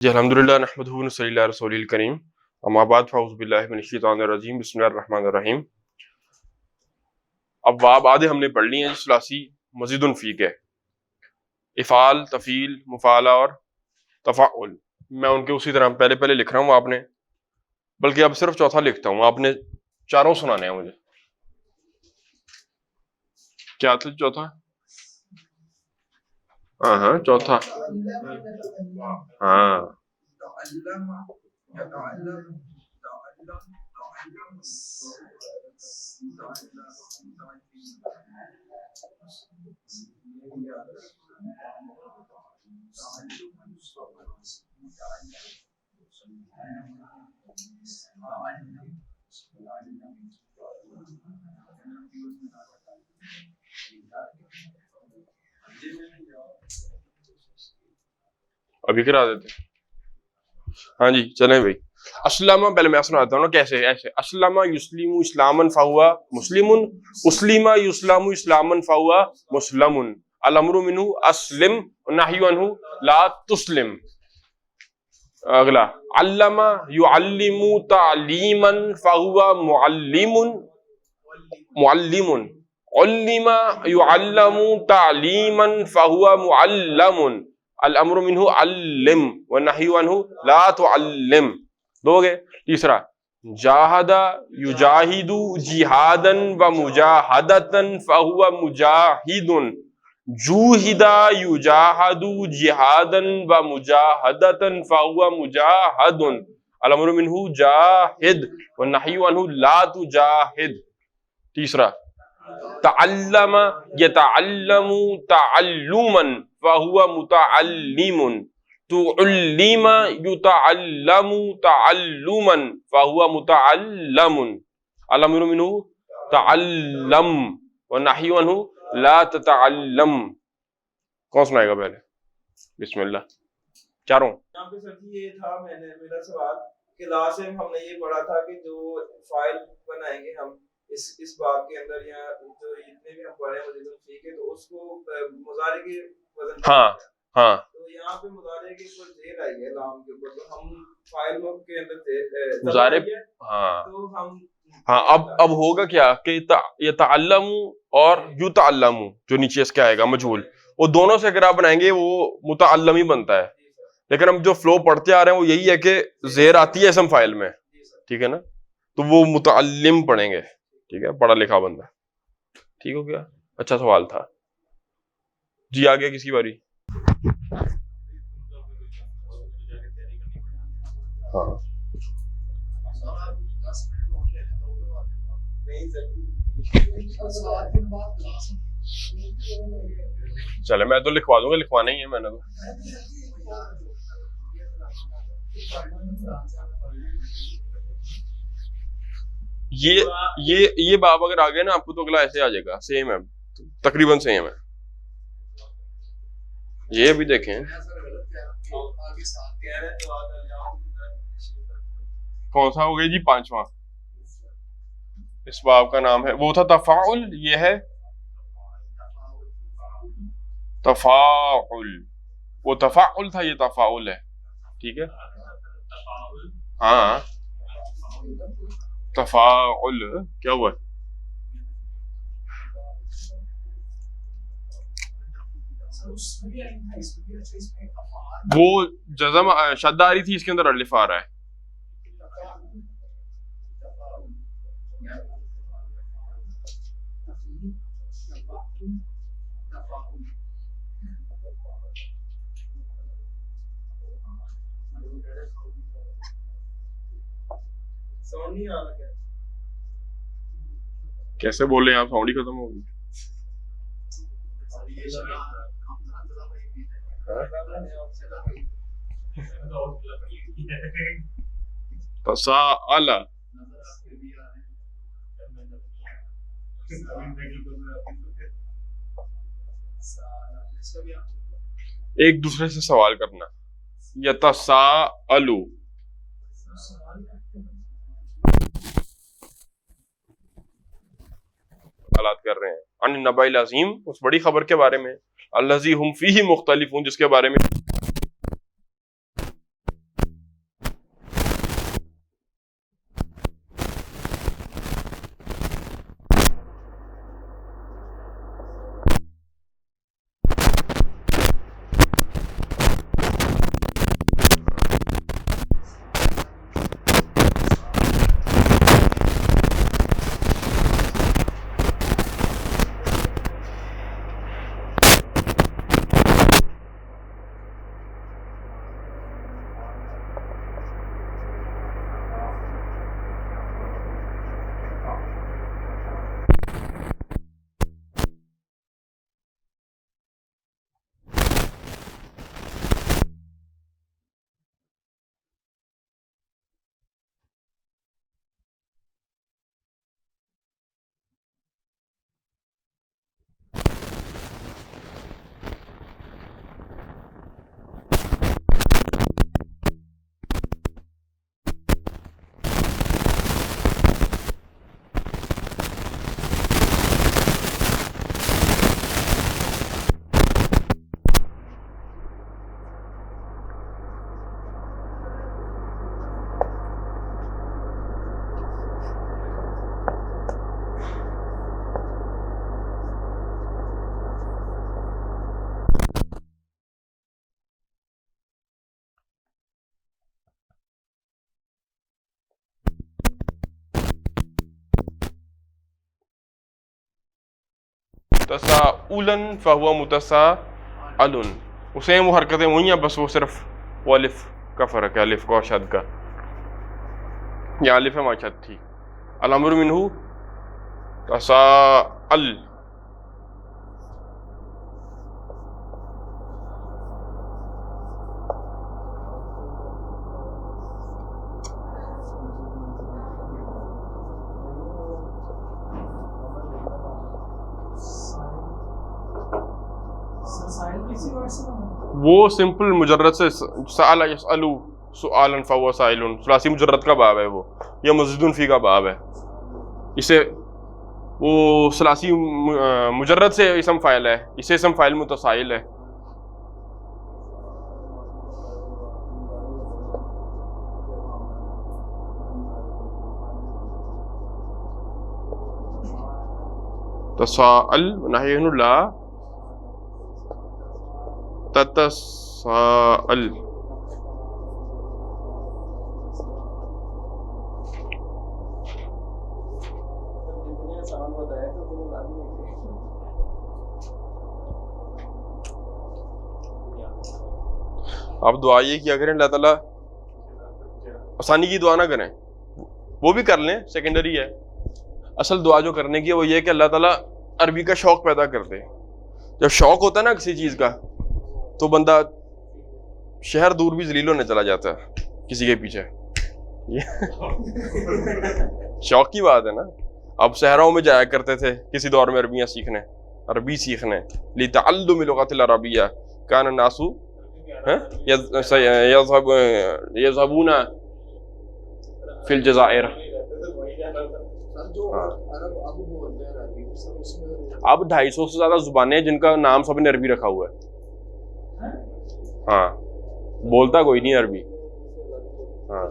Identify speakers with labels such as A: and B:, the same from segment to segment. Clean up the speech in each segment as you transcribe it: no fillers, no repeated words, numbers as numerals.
A: جی الحمدللہ نحمدہ و نصلی علی رسول الکریم اما بعد فاعوذ باللہ من الشیطان الرجیم بسم اللہ الرحمن الرحیم۔ ابواب آدھے ہم نے پڑھ لی ہیں ثلاثی مزید فی کے، افعال، تفعیل، مفعلہ اور تفاعل۔ میں ان کے اسی طرح پہلے لکھ رہا ہوں، آپ نے بلکہ اب صرف چوتھا لکھتا ہوں، آپ نے چاروں سنانے ہیں مجھے۔ کیا تھا چوتھا؟ ہاں چوتھا، ہاں ابھی کرا دیتے۔ ہاں جی چلیں بھائی۔ اسلم، پہلے میں سناتا ہوں نا کیسے، ایسے اسلم یسلم اسلاما فہو مسلم، اسلم یسلم اسلاما فہو مسلم، الامر منہ اسلم والنہی عنہ لا تسلم۔ اگلا علم یعلم تعلیما فہو معلم، معلم، علم یعلم تعلیما فہو معلم، الامر منہ علم والنہی عنہ لا تعلم۔ دو گئے۔ تیسرا جاہد یجاہد جہادا ومجاہدتا فہو مجاہد، جوہد یجاہد جہادا ومجاہدتا فہو مجاہد، الامر منہ جاہد والنہی عنہ لا تجاہد۔ تیسرا تعلم یتعلم تعلما فہو متعلم، تعلم یتعلم تعلما فہو متعلم، الامر منہ تعلم والنہی عنہ لا تتعلم۔ کون سنائے گا پہلے؟ بسم اللہ۔ چاروں
B: یہاں پہ سر جی یہ تھا میرا سوال کہ لاسٹ ٹائم ہم نے یہ پڑھا تھا کہ جو فائل بنائیں گے ہم اس باب کے اندر، یا جو جتنے بھی ہم پڑھے ہیں مزید ٹھیک ہے، تو اس کو مضارع کے وزن،
A: ہاں
B: تو یہاں پہ مضارع کے اوپر زیر آئی ہے لام کے اوپر، تو ہم فائل کے اندر
A: مضارع،
B: تو ہم
A: اب ہوگا کیا کہ یتعلم اور یتعلم جو نیچے اس کے آئے گا مجہول، وہ دونوں سے اگر آپ بنائیں گے وہ متعلم ہی بنتا ہے، لیکن ہم جو فلو پڑھتے آ رہے ہیں وہ یہی ہے کہ زیر آتی ہے اسم فاعل میں، ٹھیک ہے نا، تو وہ متعلم پڑھیں گے، ٹھیک ہے، پڑھا لکھا بندہ، ٹھیک ہو گیا۔ اچھا سوال تھا جی، آگے کسی باری؟ ہاں چلے میں تو لکھوا دوں گا، لکھوانا ہی ہے میں نے تو۔ یہ باب اگر آگے نا آپ کو تو اگلا ایسے آ جائے گا، سیم ہے تقریباً سیم ہے۔ یہ بھی دیکھیں کون سا ہو گیا جی، پانچواں۔ اس باب کا نام ہے، وہ تھا تفاعل، یہ ہے تفاعل، وہ تفاعل تھا، یہ تفاعل ہے، ٹھیک ہے، ہاں تفاعل کیا ہوا ہے؟ وہ جزم شد آ رہی تھی، اس کے اندر الف آ رہا ہے۔ کیسے بول رہے ہیں آپ؟ ساؤنڈ ہی ختم ہوگی۔ تساءل، ایک دوسرے سے سوال کرنا، یتساءلو، سوالات کر رہے ہیں عن النبأ العظیم، اس بڑی خبر کے بارے میں، الذی ہم فیہ مختلفون، جس کے بارے میں تساؤلن فہو متساءل، سیم وہ حرکتیں وہی ہیں، بس وہ صرف وہ الف کا فرق ہے، الف کا اور شد کا. یہ الف ہے، وہاں شد تھی. الامر منہ تساءل. وہ سمپل مجرد سے سأل یسألو سؤالا فہو سائل، ثلاثی مجرد کا باب ہے وہ، یا مزید فی کا باب ہے. اسے وہ ثلاثی مجرد سے اسم فاعل ہے، اسے اسم فاعل متسائل ہے. تساءل نحی لا تتساءل. آپ دعا یہ کیا کریں اللہ تعالیٰ آسانی کی دعا نہ کریں، وہ بھی کر لیں سیکنڈری ہے. اصل دعا جو کرنے کی ہے وہ یہ کہ اللہ تعالیٰ عربی کا شوق پیدا کر دے. جب شوق ہوتا ہے نا کسی چیز کا تو بندہ شہر دور بھی ذلیل ہونے چلا جاتا ہے کسی کے پیچھے. شوق کی بات ہے نا. اب صحراؤں میں جایا کرتے تھے کسی دور میں عربیاں سیکھنے، عربی سیکھنے. لتعلم لغت العربیہ کان الناس یذهبون فی الجزائر. اب 250 سے زیادہ زبانیں ہیں جن کا نام سب نے عربی رکھا ہوا ہے. ہاں بولتا کوئی نہیں عربی. ہاں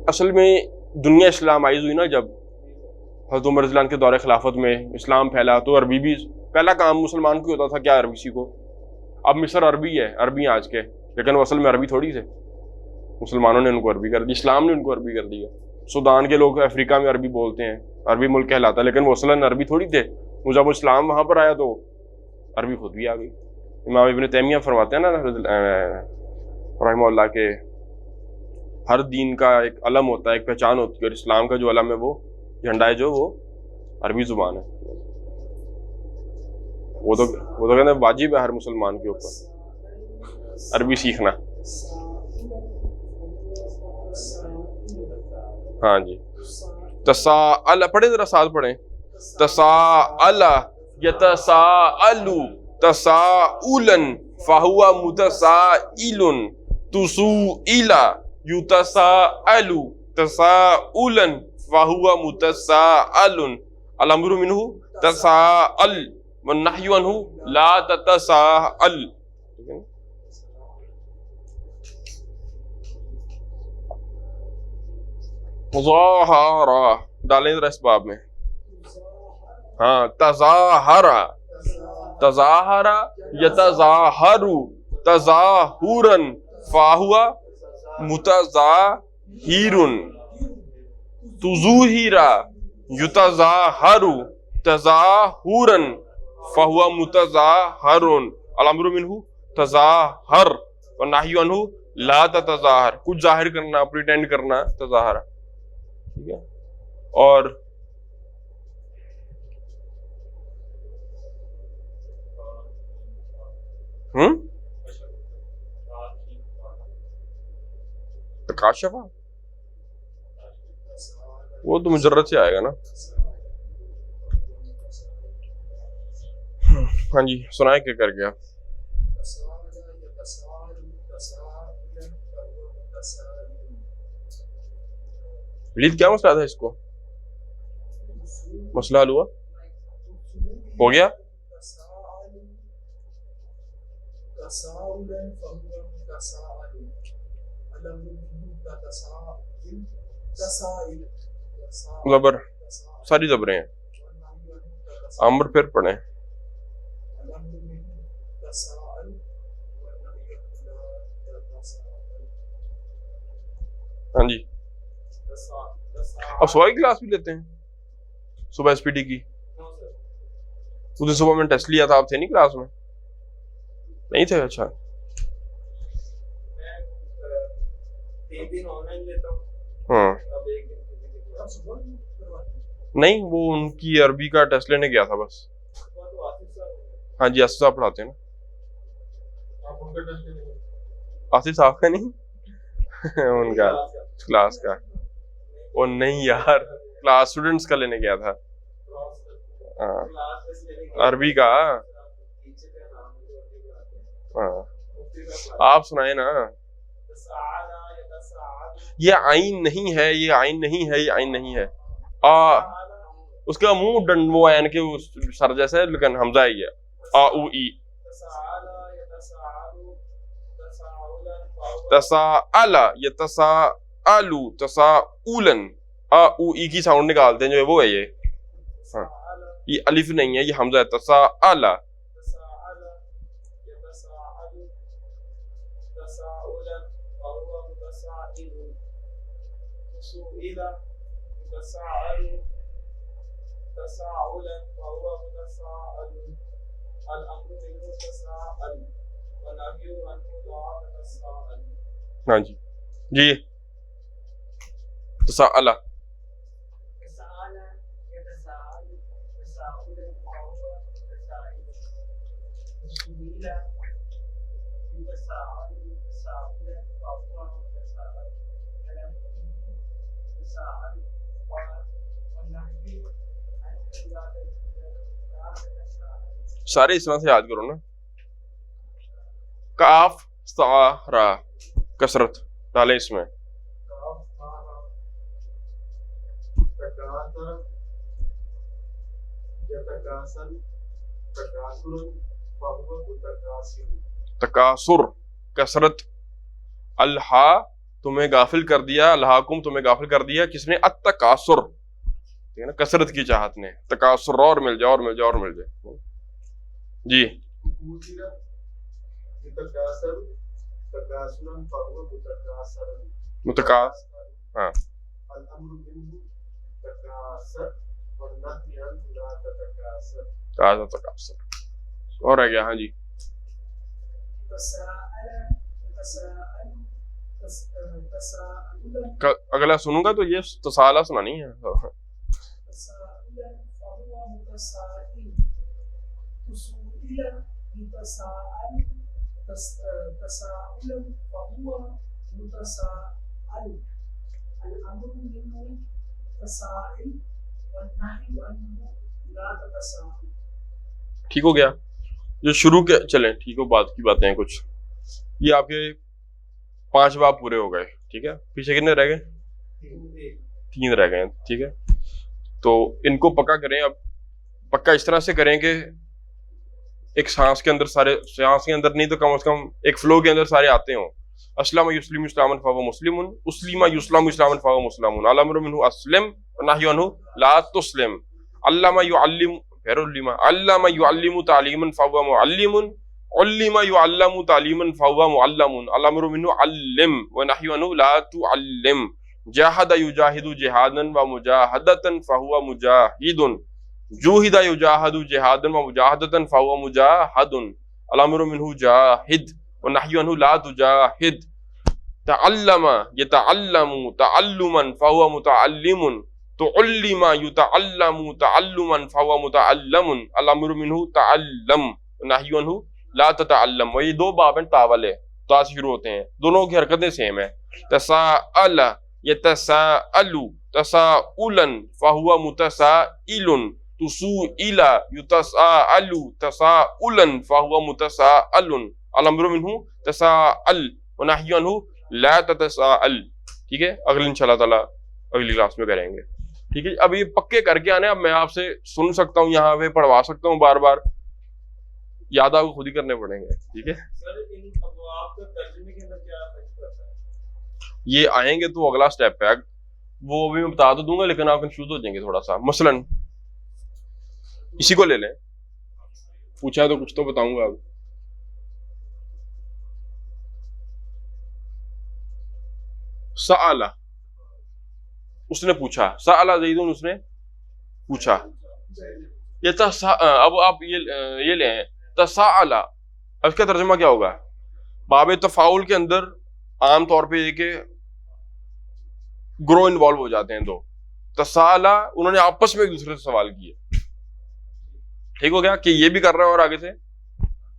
A: اصل میں دنیا اسلامائز ہوئی نا، جب حضرت عمر رضی اللہ عنہ کے دور خلافت میں اسلام پھیلا تو عربی بھی پہلا کام مسلمان کو ہوتا تھا کیا، عربی سیکھو. اب مصر عربی ہے، عربی آج کے، لیکن وہ اصل میں عربی تھوڑی تھے. مسلمانوں نے ان کو عربی کر دی، اسلام نے ان کو عربی کر دیا. سودان کے لوگ افریقہ میں عربی بولتے ہیں، عربی ملک کہلاتا ہے، لیکن وہ اصلاً عربی تھوڑی تھے. جب اسلام وہاں پر آیا تو عربی خود بھی آ گئی. امام ابن تیمیہ فرماتے ہیں نا رحمہ اللہ کے ہر دین کا ایک علم ہوتا ہے، ایک پہچان ہوتی ہے، اور اسلام کا جو علم ہے وہ جھنڈا ہے جو وہ عربی زبان ہے. وہ تو کہتے ہیں واجب ہے ہر مسلمان کے اوپر عربی سیکھنا. ہاں جی تساءل پڑھیں، ذرا ساتھ پڑھیں. تساءل یتساءل تساؤلا فہو متسائل تسوئل یتساءل تساؤلا فہو متسائل. الامر منہ تساءل والنہی عنہ لا تتساءل. تظاہرا ڈالیں ذرا اس باب میں. ہاں تظاہرا، تظاہرا یتظاہر تظاہرا فہو متظاہر. تظاہر یتظاہر تظاہرا فہو متظاہر. الامر منہ تظاہر والنہی عنہ لا تتظاہر. کچھ ظاہر کرنا، پریٹینڈ کرنا، تظاہر. ٹھیک ہے. اور تکاشفہ وہ تو مجرد سے آئے گا نا. ہاں جی سنائے کیا کر گیا. ولید کیا مسئلہ تھا، اس کو مسئلہ حل ہوا، ہو گیا. زبر ساری زبریں ہیں. عمر پھر پڑھیں. ہاں جی اب صبح کی کلاس بھی لیتے ہیں، صبح ایس پی ٹی کی. اس دن صبح میں ٹیسٹ لیا تھا, آپ تھے نہیں کلاس میں؟ نہیں تھے, اچھا.
B: میں 3 دن آن لائن لیتا ہوں,
A: ہاں
B: اب 1 دن
A: نہیں, وہ ان کی عربی کا ٹیسٹ لینے گیا تھا بس.
B: تو آصف صاحب
A: ہاں جی, آصف صاحب پڑھاتے ہیں نا.
B: آپ ان کا ٹیسٹ لیں گے
A: آصف صاحب کا نہیں ان کا کلاس کا. وہ نہیں یار, کلاس اسٹوڈنٹس کا لینے گیا تھا. ہاں عربی کا. ہاں آپ سنائے نا. یہ آئین نہیں ہے, یہ آئین نہیں ہے, یہ آئین نہیں ہے. اس کا منہ ڈنڈ وہ عین کے سر جیسے, لیکن حمزہ ہی ہے. آ او ای. تساءل یتساءل تساؤلن, آ او ای کی ساؤنڈ نکالتے ہیں جو ہے وہ ہے یہ. ہاں یہ الف نہیں ہے, یہ حمزہ ہے. تساءل ہاں جی جی. تساءل سارے اس طرح سے یاد کرو نا. کاف سا را کثرت ڈالیں اس میں. تکاثر کثرت. الہا تمہیں غافل کر دیا, الہاکم تمہیں غافل کر دیا کس نے؟ التکاثر, ٹھیک ہے نا, کثرت کی چاہت نے. تکاثر اور مل جائے اور مل جائے اور مل جائے. جی متکاثر. ہاں تکاثر اور رہ گیا. ہاں جی اگلا سنوں گا تو یہ تسالہ سنانی ہے. ٹھیک ہو گیا جو شروع کے چلیں, ٹھیک ہو, بات کی باتیں ہیں کچھ. یہ آپ کے 5 باب پورے ہو گئے, ٹھیک ہے. پیچھے کتنے رہ گئے؟ 3 رہ گئے, ٹھیک ہے. تو ان کو پکا کریں. اب پکا اس طرح سے کریں کہ ایک سانس کے اندر سارے, سانس کے اندر نہیں تو کم از کم ایک فلو کے اندر سارے آتے ہوں. اسلم یسلم اسلاما فهو مسلم, اسلم یسلم اسلاما فهو مسلم, الامر منه اسلم والنهي عنه لا تسلم, علم يعلم علم يعلم تعلیما فهو معلم, علم يعلم تعلیما فهو معلم, الامر منه علم والنهي عنه لا تعلم, جاهد يجاهد جهادا ومجاهدة فهو مجاهد, جوہد یجاہد جہادا ومجاہدة فهو مجاہد, الامر منه جاہد والنهي عنه لا تجاہد, تعلم يتعلم تعلما فهو متعلم, تعلم يتعلم تعلما فهو متعلم, الامر منه تعلم والنهي عنه لا تتعلم. اور یہ 2 باب ہیں تاول ہے, تا سے شروع ہوتے ہیں, دونوں کی حرکتیں سیم ہیں. تساءل يتساءل تساؤلا فهو متسائل, تسوئل يتساءل تساؤلا فهو متساءل, الامر منه تساءل والنهي عنه لا تتساءل. ٹھیک ہے, اگلی انشاءاللہ تعالی اگلی کلاس میں کریں گے. ٹھیک ہے, اب یہ پکے کر کے آنے. اب میں آپ سے سن سکتا ہوں, یہاں پہ پڑھوا سکتا ہوں بار بار, یاد آپ کو خود ہی کرنے پڑیں گے. ٹھیک ہے, یہ آئیں گے تو اگلا سٹیپ ہے, وہ بھی میں بتا تو دوں گا لیکن آپ کنفیوز ہو جائیں گے تھوڑا سا. مثلا اسی کو لے لیں, پوچھا ہے تو کچھ تو بتاؤں گا. اب سأل, اس نے پوچھا, سأل زیدن, اس نے پوچھا. اب آپ یہ لیں تساءل، اب اس کا ترجمہ کیا ہوگا؟ باب تفاعل کے اندر عام طور پہ یہ کہ گروہ انوالو ہو جاتے ہیں دو. تساءل انہوں نے آپس میں ایک دوسرے سے سوال کیے. ٹھیک ہو گیا کہ یہ بھی کر رہا ہے اور آگے سے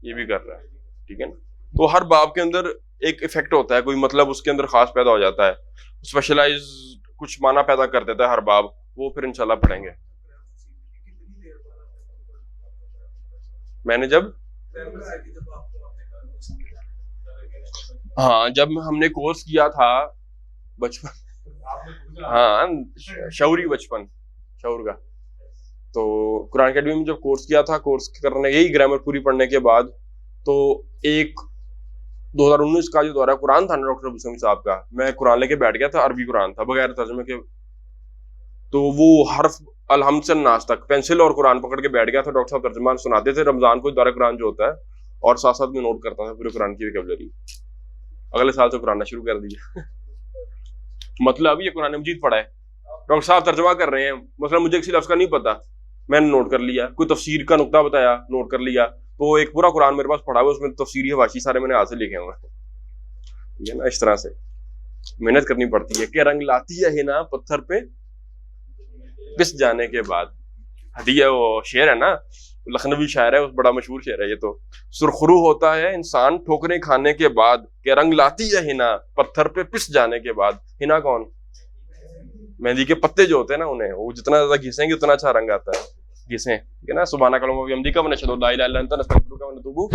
A: یہ بھی کر رہا ہے. ٹھیک ہے نا. تو ہر باب کے اندر ایک افیکٹ ہوتا ہے، کوئی مطلب اس کے اندر خاص پیدا ہو جاتا ہے، اسپیشلائز کچھ معنی پیدا کر دیتا ہے ہر باب. وہ پھر انشاءاللہ پڑھیں گے. میں نے جب جب ہم نے کورس کیا تھا بچپن، شعوری بچپن شعور کا، تو قرآن اکیڈمی میں جب کورس کیا تھا، کورس کرنے یہی گرامر پوری پڑھنے کے بعد، تو ایک 2019 کا جو دورہ قرآن تھا نا ڈاکٹر ابوالسلام صاحب کا، میں قرآن لے کے بیٹھ گیا تھا، عربی قرآن تھا بغیر ترجمے کے. تو وہ حرف الحمد سے الناس تک پینسل اور قرآن پکڑ کے بیٹھ گیا تھا. ڈاکٹر صاحب ترجمان سناتے تھے رمضان کو دورہ قرآن جو ہوتا ہے، اور ساتھ ساتھ میں نوٹ کرتا تھا پورے قرآن کی ویکیبلری. اگلے سال سے قرآن شروع کر دیا. مطلب یہ قرآن مجید پڑھا ہے، ڈاکٹر صاحب ترجمہ کر رہے ہیں، مثلا مجھے کسی لفظ کا نہیں پتا، میں نے نوٹ کر لیا. کوئی تفسیر کا نقطہ بتایا، نوٹ کر لیا. تو ایک پورا قرآن میرے پاس پڑھا ہوا، اس میں تفسیری حواشی سارے میں نے ہاتھ سے لکھے ہوئے ہیں. ٹھیک ہے نا. اس طرح سے محنت کرنی پڑتی ہے کہ رنگ لاتی ہے نا پتھر پہ پس جانے کے بعد. ہدیہ وہ شعر ہے نا، لکھنوی شاعر ہے، بڑا مشہور شعر ہے یہ. تو سرخرو ہوتا ہے انسان ٹھوکریں کھانے کے بعد، کہ رنگ لاتی ہے ہنا پتھر پہ پس جانے کے بعد. ہنا کون؟ مہندی کے پتے جو ہوتے ہیں نا، انہیں وہ جتنا زیادہ گھسیں گے اتنا اچھا رنگ آتا ہے. گھسیں. ٹھیک ہے نا. سبحانک اللہم و بحمدک ونشہد ان لا الہ الا انت نستغفرک ونتوب